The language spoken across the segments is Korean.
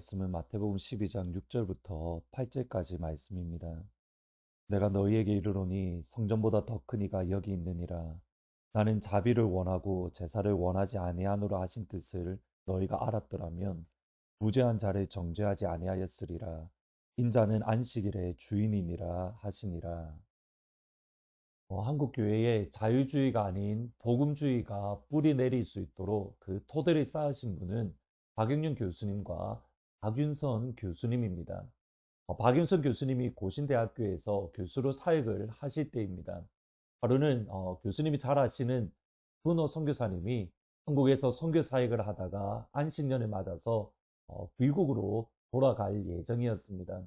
말씀은 마태복음 12장 6절부터 8절까지 말씀입니다. 내가 너희에게 이르노니 성전보다 더 큰 이가 여기 있느니라. 나는 자비를 원하고 제사를 원하지 아니하노라 하신 뜻을 너희가 알았더라면 무죄한 자를 정죄하지 아니하였으리라. 인자는 안식일의 주인이니라 하시니라. 한국 교회에 자유주의가 아닌 복음주의가 뿌리 내릴 수 있도록 그 토대를 쌓으신 분은 박영윤 교수님과 박윤선 교수님입니다. 박윤선 교수님이 고신대학교에서 교수로 사역을 하실 때입니다. 하루는 교수님이 잘 아시는 분호 선교사님이 한국에서 선교 사역을 하다가 안식년을 맞아서 미국으로 돌아갈 예정이었습니다.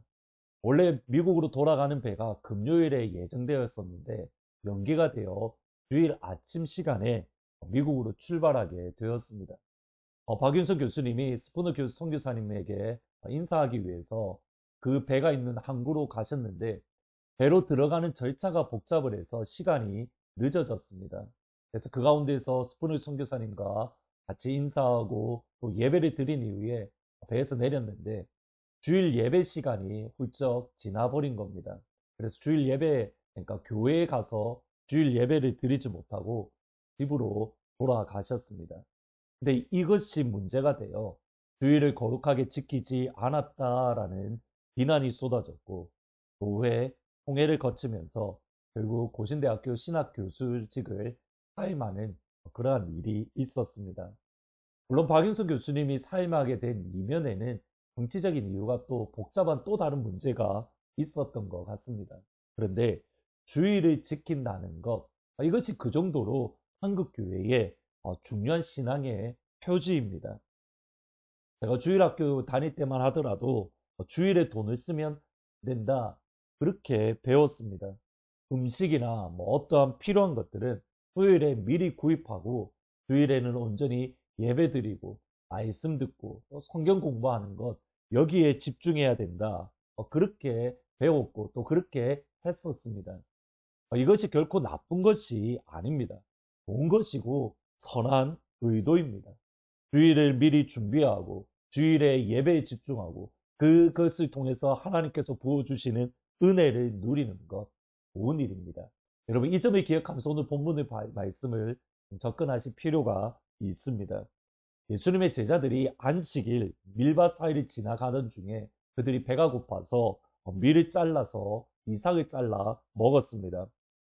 원래 미국으로 돌아가는 배가 금요일에 예정되었었는데 연기가 되어 주일 아침 시간에 미국으로 출발하게 되었습니다. 박윤석 교수님이 스푸너 선교사님에게 인사하기 위해서 그 배가 있는 항구로 가셨는데 배로 들어가는 절차가 복잡을 해서 시간이 늦어졌습니다. 그래서 그 가운데서 스푸너 선교사님과 같이 인사하고 또 예배를 드린 이후에 배에서 내렸는데 주일 예배 시간이 훌쩍 지나버린 겁니다. 그래서 주일 예배, 그러니까 교회에 가서 주일 예배를 드리지 못하고 집으로 돌아가셨습니다. 근데 이것이 문제가 되어 주일을 거룩하게 지키지 않았다라는 비난이 쏟아졌고 교회 통회를 거치면서 결국 고신대학교 신학교수직을 사임하는 그러한 일이 있었습니다. 물론 박윤석 교수님이 사임하게 된 이면에는 정치적인 이유가 또 복잡한 또 다른 문제가 있었던 것 같습니다. 그런데 주의를 지킨다는 것, 이것이 그 정도로 한국 교회의 중요한 신앙의 표지입니다. 제가 주일학교 다닐 때만 하더라도 주일에 돈을 쓰면 된다, 그렇게 배웠습니다. 음식이나 어떠한 필요한 것들은 토요일에 미리 구입하고 주일에는 온전히 예배드리고 말씀 듣고 성경 공부하는 것, 여기에 집중해야 된다. 그렇게 배웠고 또 그렇게 했었습니다. 이것이 결코 나쁜 것이 아닙니다. 좋은 것이고 선한 의도입니다. 주일을 미리 준비하고 주일에 예배에 집중하고 그것을 통해서 하나님께서 부어주시는 은혜를 누리는 것, 좋은 일입니다. 여러분 이 점을 기억하면서 오늘 본문의 말씀을 접근하실 필요가 있습니다. 예수님의 제자들이 안식일 밀밭 사이를 지나가던 중에 그들이 배가 고파서 밀을 잘라서 이삭을 잘라 먹었습니다.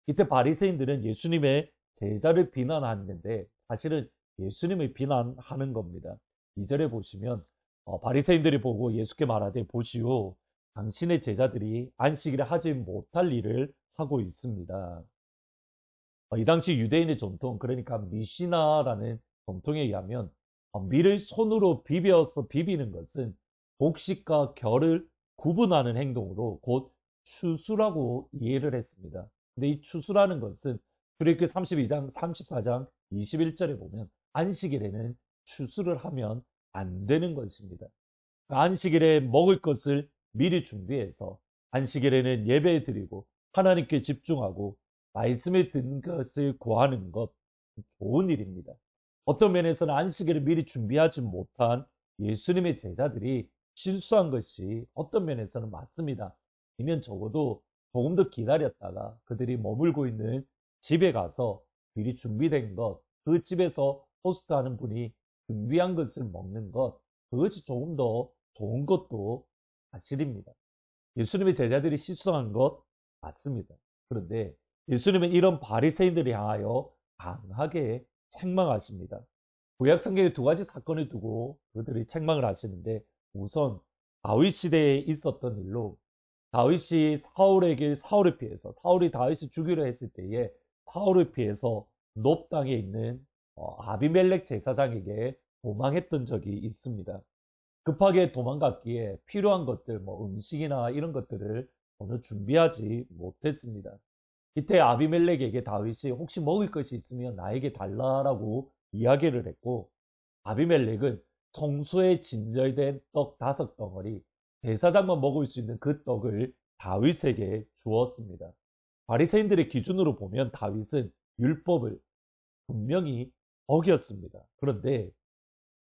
이때 바리새인들은 예수님의 제자를 비난하는데 사실은 예수님을 비난하는 겁니다. 2절에 보시면 바리새인들이 보고 예수께 말하되 보시오, 당신의 제자들이 안식일에 하지 못할 일을 하고 있습니다. 이 당시 유대인의 전통, 그러니까 미시나라는 전통에 의하면 밀을 손으로 비벼서 비비는 것은 곡식과 결을 구분하는 행동으로 곧 추수라고 이해를 했습니다. 근데 이 추수라는 것은 출애굽기 32장, 34장, 21절에 보면 안식일에는 추수를 하면 안 되는 것입니다. 안식일에 먹을 것을 미리 준비해서 안식일에는 예배 드리고 하나님께 집중하고 말씀에 든 것을 구하는 것, 좋은 일입니다. 어떤 면에서는 안식일을 미리 준비하지 못한 예수님의 제자들이 실수한 것이 어떤 면에서는 맞습니다. 아니면 적어도 조금 더 기다렸다가 그들이 머물고 있는 집에 가서 미리 준비된 것, 그 집에서 호스트하는 분이 준비한 것을 먹는 것, 그것이 조금 더 좋은 것도 사실입니다. 예수님의 제자들이 실수한 것 맞습니다. 그런데 예수님은 이런 바리새인들을 향하여 강하게 책망하십니다. 구약 성경에 두 가지 사건을 두고 그들이 책망을 하시는데, 우선 다윗 시대에 있었던 일로 다윗이 사울을 피해서, 사울이 다윗을 죽이려 했을 때에 사울을 피해서 놉 땅에 있는 아비멜렉 제사장에게 도망했던 적이 있습니다. 급하게 도망갔기에 필요한 것들, 음식이나 이런 것들을 전혀 준비하지 못했습니다. 이때 아비멜렉에게 다윗이 혹시 먹을 것이 있으면 나에게 달라라고 이야기를 했고, 아비멜렉은 성소에 진열된 떡 5덩어리, 제사장만 먹을 수 있는 그 떡을 다윗에게 주었습니다. 바리새인들의 기준으로 보면 다윗은 율법을 분명히 어겼습니다. 그런데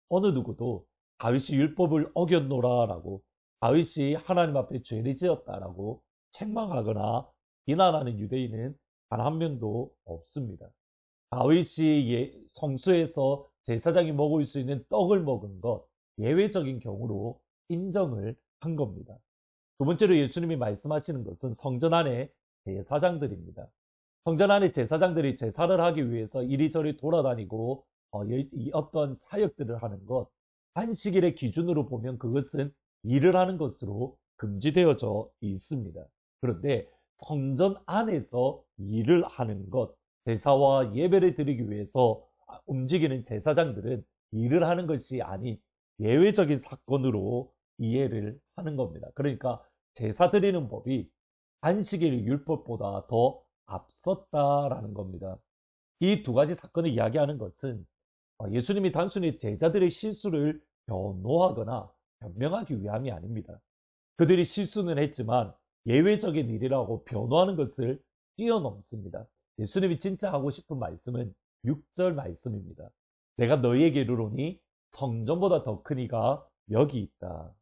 어느 누구도 다윗이 율법을 어겼노라라고, 다윗이 하나님 앞에 죄를 지었다라고 책망하거나 비난하는 유대인은 단 한 명도 없습니다. 다윗이 성소에서 제사장이 먹을 수 있는 떡을 먹은 것, 예외적인 경우로 인정을 한 겁니다. 두 번째로 예수님이 말씀하시는 것은 성전 안의 제사장들입니다. 성전 안의 제사장들이 제사를 하기 위해서 이리저리 돌아다니고 어떤 사역들을 하는 것, 안식일의 기준으로 보면 그것은 일을 하는 것으로 금지되어져 있습니다. 그런데 성전 안에서 일을 하는 것, 제사와 예배를 드리기 위해서 움직이는 제사장들은 일을 하는 것이 아닌 예외적인 사건으로 이해를 하는 겁니다. 그러니까 제사 드리는 법이 안식일 율법보다 더 앞섰다라는 겁니다. 이 두 가지 사건을 이야기하는 것은 예수님이 단순히 제자들의 실수를 변호하거나 변명하기 위함이 아닙니다. 그들이 실수는 했지만 예외적인 일이라고 변호하는 것을 뛰어넘습니다. 예수님이 진짜 하고 싶은 말씀은 6절 말씀입니다. 내가 너희에게 이르노니 성전보다 더 큰 이가 여기 있다.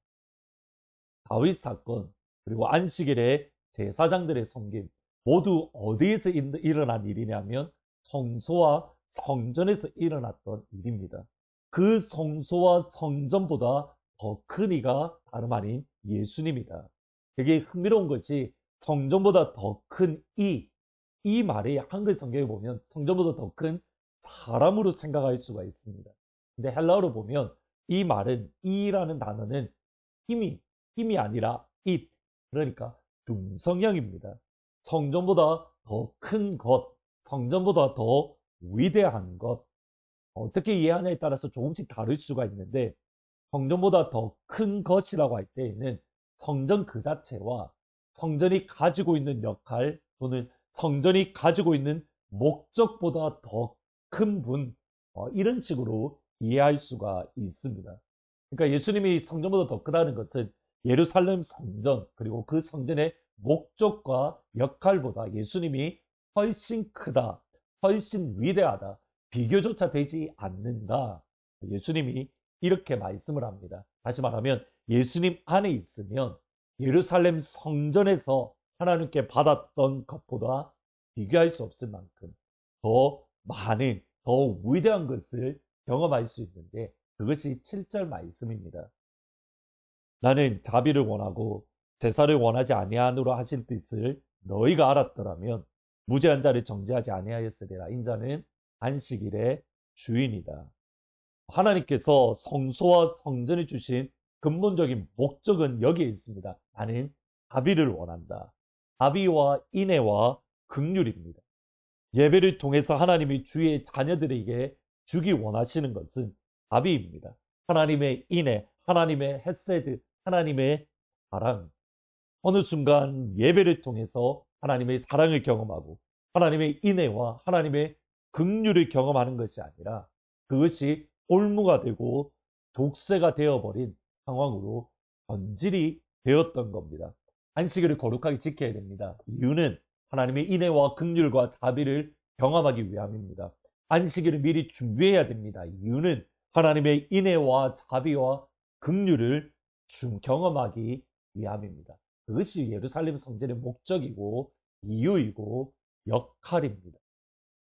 다윗 사건 그리고 안식일의 제사장들의 섬김 모두 어디에서 일어난 일이냐면 성소와 성전에서 일어났던 일입니다. 그 성소와 성전보다 더 큰 이가 다름 아닌 예수님이다. 되게 흥미로운 것이 성전보다 더 큰 이 말이 한글 성경에 보면 성전보다 더 큰 사람으로 생각할 수가 있습니다. 근데 헬라어로 보면 이 말은 이라는 단어는 힘이 아니라 it, 그러니까 중성형입니다. 성전보다 더 큰 것, 성전보다 더 위대한 것, 어떻게 이해하냐에 따라서 조금씩 다를 수가 있는데 성전보다 더 큰 것이라고 할 때에는 성전 그 자체와 성전이 가지고 있는 역할 또는 성전이 가지고 있는 목적보다 더 큰 분, 이런 식으로 이해할 수가 있습니다. 그러니까 예수님이 성전보다 더 크다는 것은 예루살렘 성전 그리고 그 성전의 목적과 역할보다 예수님이 훨씬 크다, 훨씬 위대하다, 비교조차 되지 않는다. 예수님이 이렇게 말씀을 합니다. 다시 말하면 예수님 안에 있으면 예루살렘 성전에서 하나님께 받았던 것보다 비교할 수 없을 만큼 더 많은, 더 위대한 것을 경험할 수 있는데 그것이 7절 말씀입니다. 나는 자비를 원하고 제사를 원하지 아니하노라 하신 뜻을 너희가 알았더라면 무죄한 자를 정죄하지 아니하였으리라. 인자는 안식일의 주인이다. 하나님께서 성소와 성전을 주신 근본적인 목적은 여기에 있습니다. 나는 자비를 원한다. 자비와 인애와 긍휼입니다. 예배를 통해서 하나님이 주의 자녀들에게 주기 원하시는 것은 자비입니다. 하나님의 인애, 하나님의 헤세드, 하나님의 사랑. 어느 순간 예배를 통해서 하나님의 사랑을 경험하고 하나님의 인애와 하나님의 긍휼을 경험하는 것이 아니라 그것이 올무가 되고 독세가 되어버린 상황으로 변질이 되었던 겁니다. 안식일을 거룩하게 지켜야 됩니다. 이유는 하나님의 인애와 긍휼과 자비를 경험하기 위함입니다. 안식일을 미리 준비해야 됩니다. 이유는 하나님의 인애와 자비와 긍휼을 경험하기 위함입니다. 그것이 예루살렘 성전의 목적이고 이유이고 역할입니다.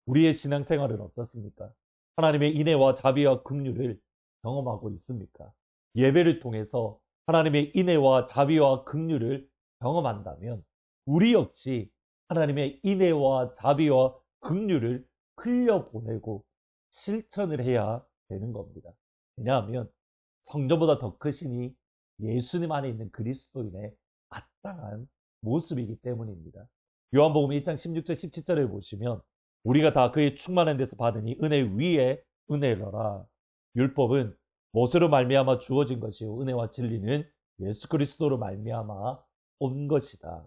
우리의 신앙생활은 어떻습니까? 하나님의 인애와 자비와 긍휼을 경험하고 있습니까? 예배를 통해서 하나님의 인애와 자비와 긍휼을 경험한다면 우리 역시 하나님의 인애와 자비와 긍휼을 흘려보내고 실천을 해야 되는 겁니다. 왜냐하면 성전보다 더 크시니 예수님 안에 있는 그리스도인의 마땅한 모습이기 때문입니다. 요한복음 1장 16절 17절을 보시면 우리가 다 그의 충만한 데서 받으니 은혜 위에 은혜로라. 율법은 모세로 말미암아 주어진 것이요 은혜와 진리는 예수 그리스도로 말미암아 온 것이다.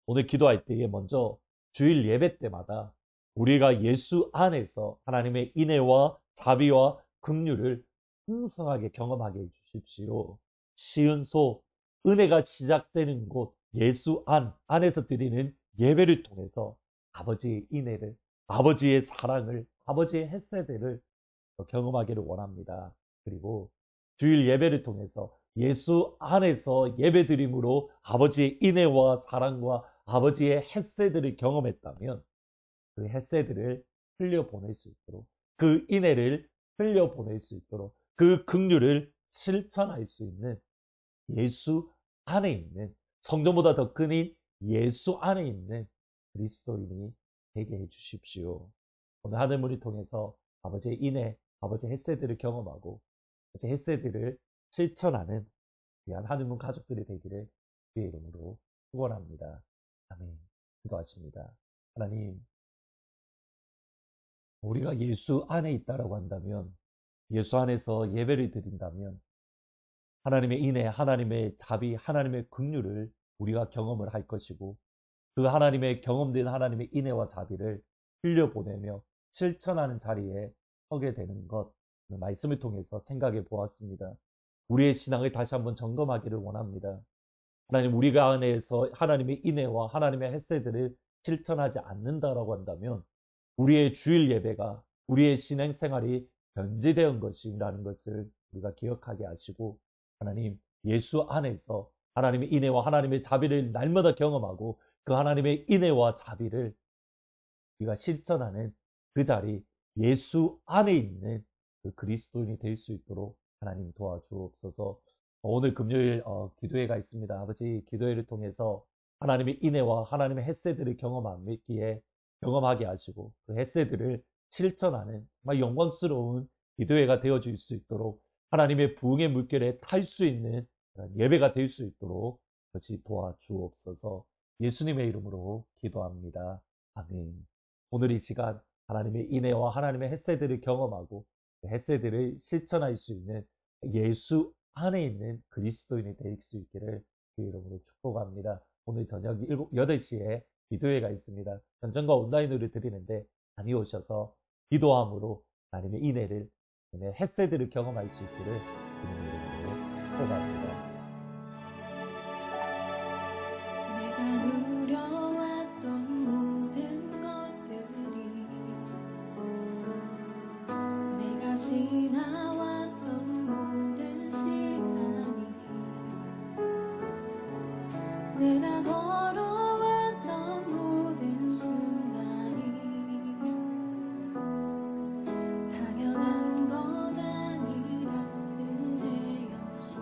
오늘 기도할 때에 먼저 주일 예배 때마다 우리가 예수 안에서 하나님의 인애와 자비와 긍휼을 풍성하게 경험하게 해주십시오. 시은소, 은혜가 시작되는 곳 예수 안에서 드리는 예배를 통해서 아버지의 인애를, 아버지의 사랑을, 아버지의 햇세대를 경험하기를 원합니다. 그리고 주일 예배를 통해서 예수 안에서 예배드림으로 아버지의 인애와 사랑과 아버지의 헷세들을 경험했다면 그 헷세들을 흘려보낼 수 있도록, 그 인애를 흘려보낼 수 있도록, 그 긍휼을 실천할 수 있는 예수 안에 있는, 성전보다 더 큰 예수 안에 있는 그리스도인이 되게 해주십시오. 오늘 하늘문을 통해서 아버지의 인애, 아버지의 헷세들을 경험하고 아버지의 헷세들을 실천하는 귀한 하늘문 가족들이 되기를 주의 이름으로 축원합니다. 아멘. 기도하십니다. 하나님, 우리가 예수 안에 있다라고 한다면, 예수 안에서 예배를 드린다면 하나님의 인애, 하나님의 자비, 하나님의 긍휼을 우리가 경험을 할 것이고, 그 하나님의 경험된 하나님의 인애와 자비를 흘려보내며 실천하는 자리에 서게 되는 것, 말씀을 통해서 생각해 보았습니다. 우리의 신앙을 다시 한번 점검하기를 원합니다. 하나님, 우리가 안에서 하나님의 인애와 하나님의 헷세들을 실천하지 않는다라고 한다면 우리의 주일 예배가, 우리의 신앙생활이 변질되은 것이라는 것을 우리가 기억하게 하시고, 하나님, 예수 안에서 하나님의 인애와 하나님의 자비를 날마다 경험하고 그 하나님의 인애와 자비를 우리가 실천하는 그 자리, 예수 안에 있는 그 그리스도인이 될 수 있도록 하나님 도와주옵소서. 오늘 금요일 기도회가 있습니다. 아버지, 기도회를 통해서 하나님의 인애와 하나님의 헷세들을 경험하게 하시고 그 헷세들을 실천하는 정말 영광스러운 기도회가 되어질 수 있도록, 하나님의 부흥의 물결에 탈 수 있는 예배가 될 수 있도록 같이 도와주옵소서. 예수님의 이름으로 기도합니다. 아멘. 오늘 이 시간 하나님의 인애와 하나님의 헷세들을 경험하고 그 헷세들을 실천할 수 있는 예수 안에 있는 그리스도인이 될 수 있기를 주의 이름으로 축복합니다. 오늘 저녁 8시에 기도회가 있습니다. 전전과 온라인으로 드리는데 많이 오셔서 기도함으로 하나님의 인애를, 헷세들을 경험할 수 있기를 주님의 이름으로 축복합니다. 내가 걸어왔던 모든 순간이 당연한 건 아니라 은혜였소.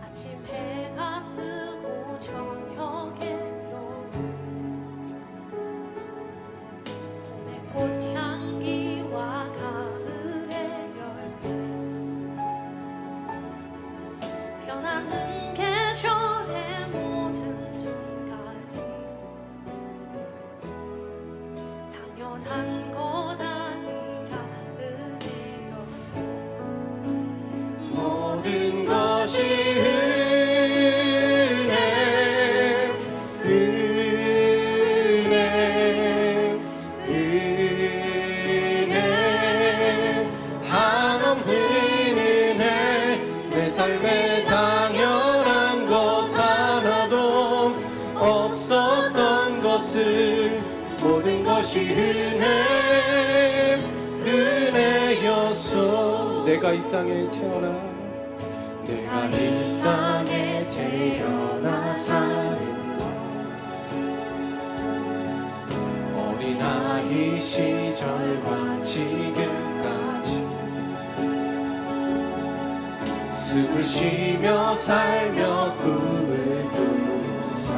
아침 해가 뜨고 저녁에도 봄의 꽃향기와 가을의 열매, 변하는 계절의 모든 순간이 당연한 것 아니라 은혜였어. 모든 것이 은혜, 한없는 은혜, 내 삶에 당연한 것 하나도 없었던 것을, 모든 것이 은혜였소. 내가 이 땅에 태어나 사는 어린아이 시절과 지금까지 숨을 쉬며 살며 꿈을 꾸는 삶,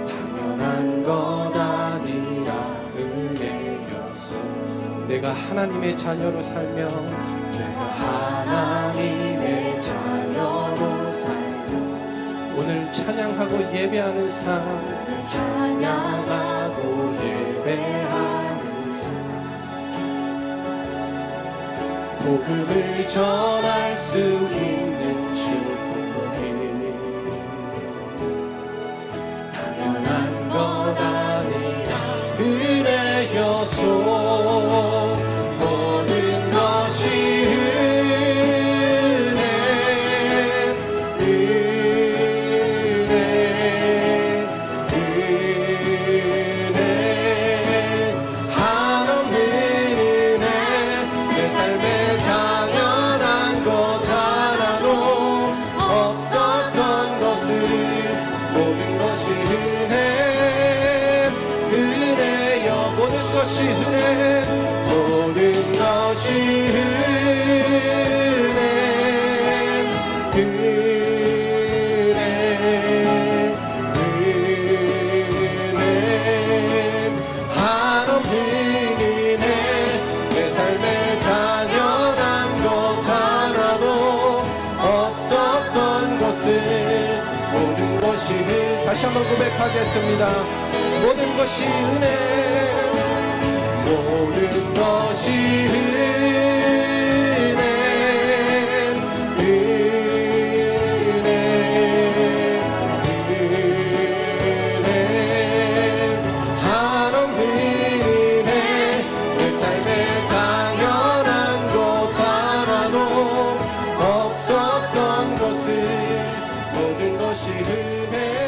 당연한 것 아니라 은혜였어. 내가 하나님의 자녀로 살며, 내가 하나님의 자녀로 살며, 오늘 찬양하고 예배하는 삶, 찬양하고 예배하는 삶, 복음을 전할 수 있는 축복이 당연한 것 아니라 은혜였소. 모든 것이 은혜, 한없는 다시 한번 고백하겠습니다. 모든 것이 은혜, 모든 것이 은혜, 은혜, 은혜, 한없는 은혜. 내 삶에 당연한 것 하나도 없었던 것을 모든 것이 은혜.